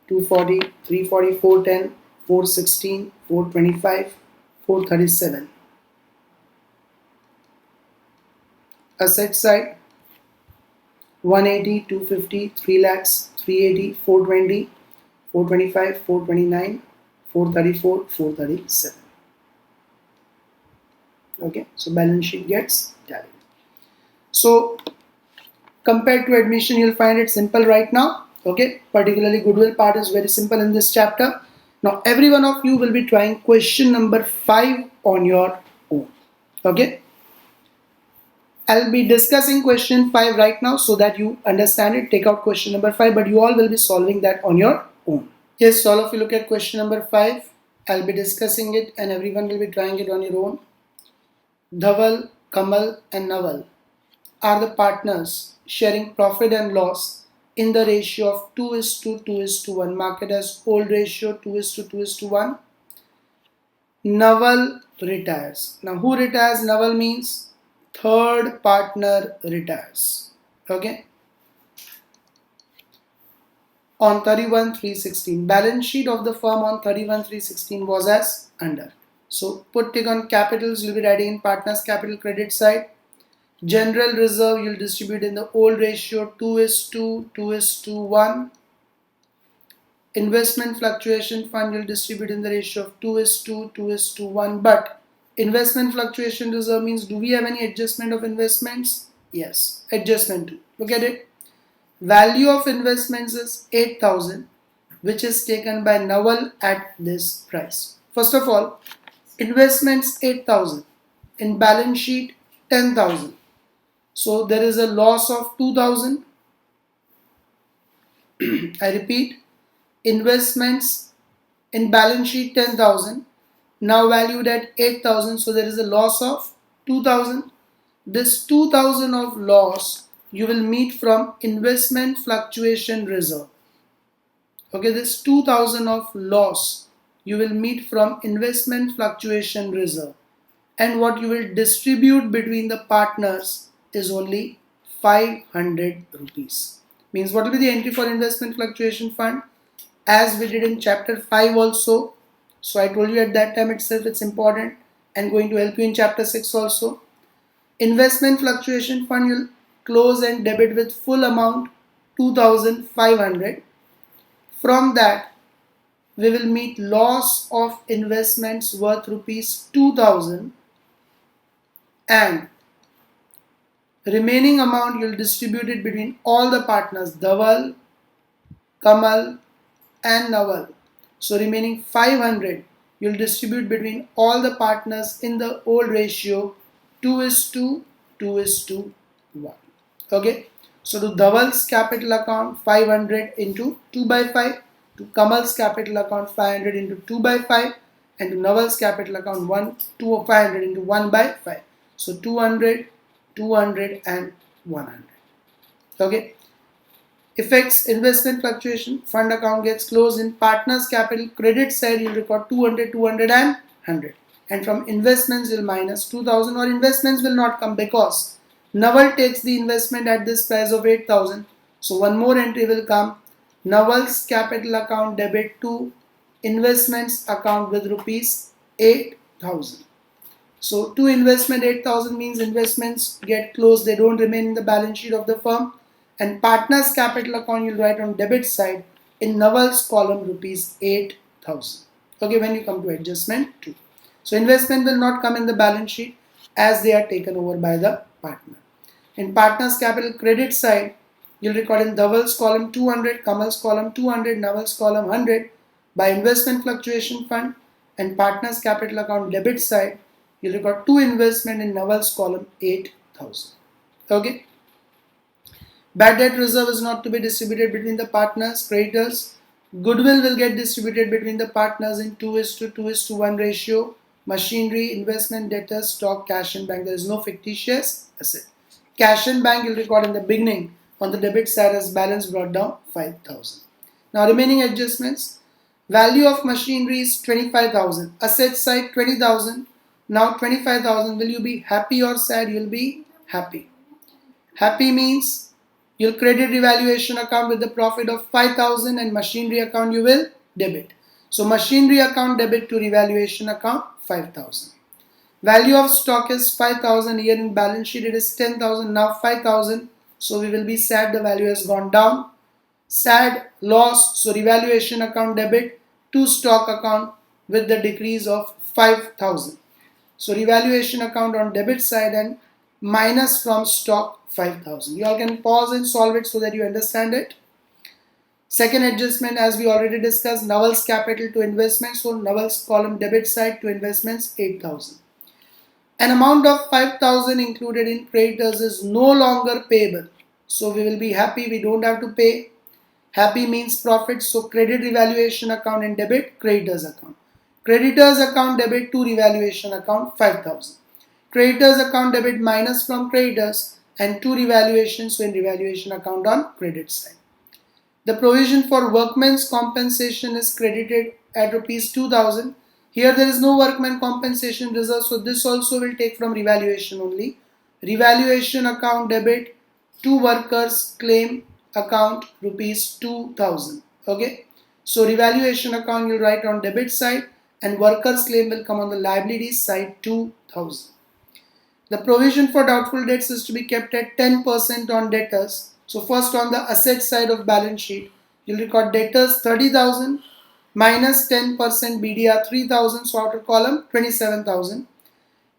240, 340, 410, 416, 425, 437. Asset side 180, 250, 3 lakhs, 380, 420, 425, 429, 434, 437. Okay, so balance sheet gets tallied. So compared to admission, you'll find it simple right now. Okay, particularly Goodwill part is very simple in this chapter. Now every one of you will be trying question number 5 on your own. Okay. I'll be discussing question 5 right now so that you understand it. Take out question number 5, but you all will be solving that on your own. Yes, all of you look at question number 5. I'll be discussing it and everyone will be trying it on your own. Dhaval, Kamal and Naval are the partners sharing profit and loss in the ratio of 2:2:1. Mark it as old ratio 2:2:1. Naval retires. Now who retires? Naval means third partner retires. Okay. On 31/3/16. Balance sheet of the firm on 31/3/16 was as under. So put tick on capitals, you'll be writing in partners capital credit side. General reserve you'll distribute in the old ratio 2:2:1. Investment fluctuation fund you'll distribute in the ratio of 2:2:1. But investment fluctuation reserve means, do we have any adjustment of investments? Yes, adjustment 2. Look at it. Value of investments is 8,000, which is taken by Naval at this price. First of all, investments 8,000, in balance sheet 10,000. So there is a loss of 2,000. I repeat, investments in balance sheet 10,000, now valued at 8,000. So there is a loss of 2,000. This 2,000 of loss you will meet from investment fluctuation reserve. Okay, this 2,000 of loss you will meet from investment fluctuation reserve, and what you will distribute between the partners is only 500 rupees. Means what will be the entry for investment fluctuation fund? As we did in chapter 5 also. So I told you at that time itself it's important and going to help you in chapter 6 also. Investment fluctuation fund you'll close and debit with full amount 2,500. From that we will meet loss of investments worth rupees 2,000, and remaining amount you'll distribute it between all the partners Dhaval, Kamal and Naval. So remaining 500 you'll distribute between all the partners in the old ratio 2:2:1. Okay. So to Dhaval's capital account 500 into 2/5, to Kamal's capital account 500 into 2/5, and to Naval's capital account 500 into 1/5. So 200, 200 and 100. Okay. Effects investment fluctuation fund account gets closed. In partners capital credit side you'll record 200, 200 and 100, and from investments you'll minus 2,000, or investments will not come because Naval takes the investment at this price of 8,000. So one more entry will come. Naval's capital account debit to investments account with rupees 8,000. So to investment 8,000 means investments get closed, they don't remain in the balance sheet of the firm. And partners capital account you'll write on debit side in Naval's column rupees 8,000. Okay, when you come to adjustment 2. So investment will not come in the balance sheet as they are taken over by the partner. In partners capital credit side you'll record in Dhaval's column 200, Kamal's column 200, Naval's column 100 by investment fluctuation fund, and partners capital account debit side you'll record 2 investment in Naval's column 8,000. Okay. Bad debt reserve is not to be distributed between the partners. Creditors, goodwill will get distributed between the partners in 2:2:1 ratio. Machinery, investment, debtors, stock, cash and bank. There is no fictitious asset. Cash and bank you'll record in the beginning on the debit side as balance brought down 5,000. Now remaining adjustments. Value of machinery is 25,000. Asset side 20,000. Now 25,000. Will you be happy or sad? You'll be happy. Happy means you'll credit revaluation account with the profit of 5,000, and machinery account you will debit. So machinery account debit to revaluation account 5,000. Value of stock is 5,000. Here in balance sheet it is 10,000. Now 5,000. So we will be sad, the value has gone down. Sad, loss. So revaluation account debit to stock account with the decrease of 5,000. So revaluation account on debit side and minus from stock 5,000. You all can pause and solve it so that you understand it. Second adjustment, as we already discussed, Naval's capital to investments. So Naval's column debit side to investments 8,000. An amount of 5,000 included in creditors is no longer payable. So we will be happy we don't have to pay. Happy means profit. So credit revaluation account and debit creditors account. Creditors account debit to revaluation account 5,000. Creditors account debit minus from creditors and to revaluation. So in revaluation account on credit side. The provision for workmen's compensation is credited at rupees 2,000. Here there is no workman compensation reserve, so this also will take from revaluation only. Revaluation account debit to workers claim account rupees 2,000. Okay, so revaluation account you'll write on debit side and workers claim will come on the liabilities side 2,000. The provision for doubtful debts is to be kept at 10% on debtors. So first on the asset side of balance sheet, you'll record debtors 30,000 minus 10% BDR 3,000. So outer column 27,000.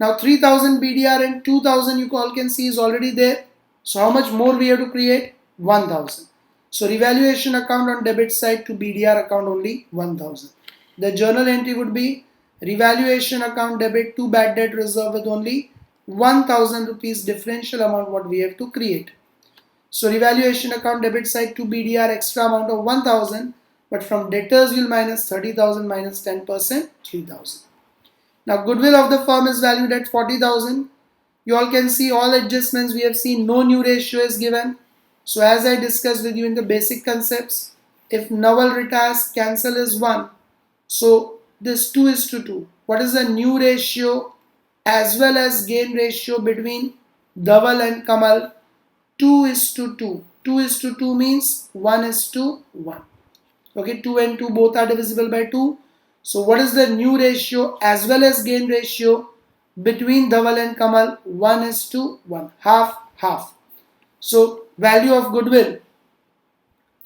Now 3,000 BDR and 2,000 you all can see is already there. So how much more we have to create? 1,000. So revaluation account on debit side to BDR account only 1,000. The journal entry would be revaluation account debit to bad debt reserve with only 1,000 rupees differential amount what we have to create. So revaluation account debit side to BDR extra amount of 1,000, but from debtors you'll minus 30,000 minus 10%, 3,000. Now goodwill of the firm is valued at 40,000. You all can see all adjustments we have seen, no new ratio is given. So as I discussed with you in the basic concepts, if Novel retires, cancel is 1. So this 2:2. What is the new ratio as well as gain ratio between Dhaval and Kamal? 2:2. 2:2 means 1:1. Okay, 2 and 2 both are divisible by 2. So what is the new ratio as well as gain ratio between Dhaval and Kamal? 1:1. Half, half. So value of goodwill.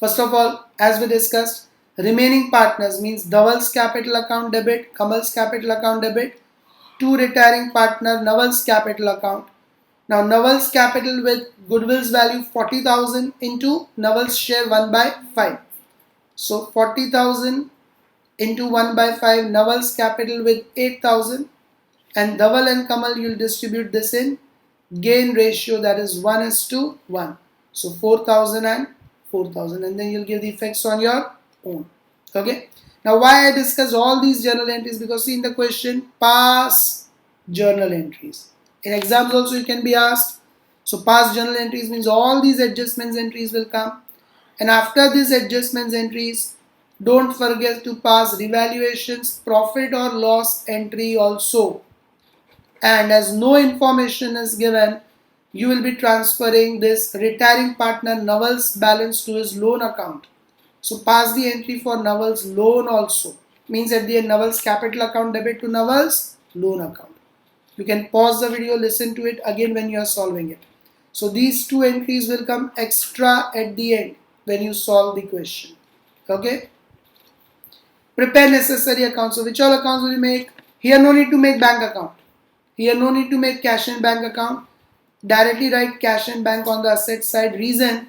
First of all, as we discussed, remaining partners means Dhaval's capital account debit, Kamal's capital account debit, to retiring partner Naval's capital account. Now Naval's capital with goodwill's value 40,000 into Naval's share 1 by 5. So 40,000 into 1 by 5, Naval's capital with 8,000, and Dhaval and Kamal you'll distribute this in gain ratio, that is 1:1. So 4,000 and 4,000, and then you'll give the effects on your own. Okay. Now why I discuss all these journal entries, because see in the question pass journal entries. In exams also you can be asked. So past journal entries means all these adjustments entries will come, and after these adjustments entries, don't forget to pass revaluations, profit or loss entry also. And as no information is given, you will be transferring this retiring partner Naval's balance to his loan account. So pass the entry for Naval's loan also. Means at the end Naval's capital account debit to Naval's loan account. You can pause the video, listen to it again when you are solving it. So these two entries will come extra at the end when you solve the question. Okay. Prepare necessary accounts. So which all accounts will you make? Here no need to make bank account. Here no need to make cash and bank account. Directly write cash and bank on the asset side. Reason,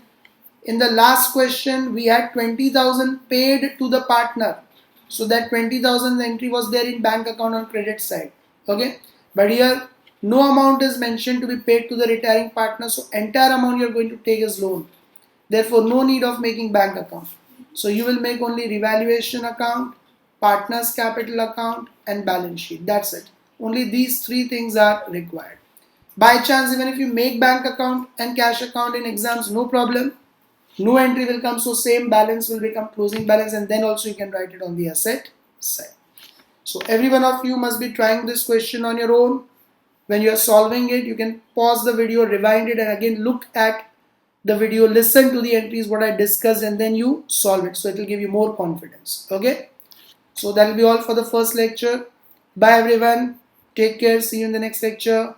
in the last question we had 20,000 paid to the partner. So that 20,000 entry was there in bank account on credit side. Okay. But here no amount is mentioned to be paid to the retiring partner. So entire amount you are going to take as loan. Therefore no need of making bank account. So you will make only revaluation account, partner's capital account and balance sheet. That's it. Only these three things are required. By chance, even if you make bank account and cash account in exams, no problem. No entry will come, so same balance will become closing balance, and then also you can write it on the asset side. So every one of you must be trying this question on your own. When you are solving it, you can pause the video, rewind it, and again look at the video, listen to the entries what I discussed, and then you solve it. So it will give you more confidence. Okay. So that will be all for the first lecture. Bye everyone. Take care. See you in the next lecture.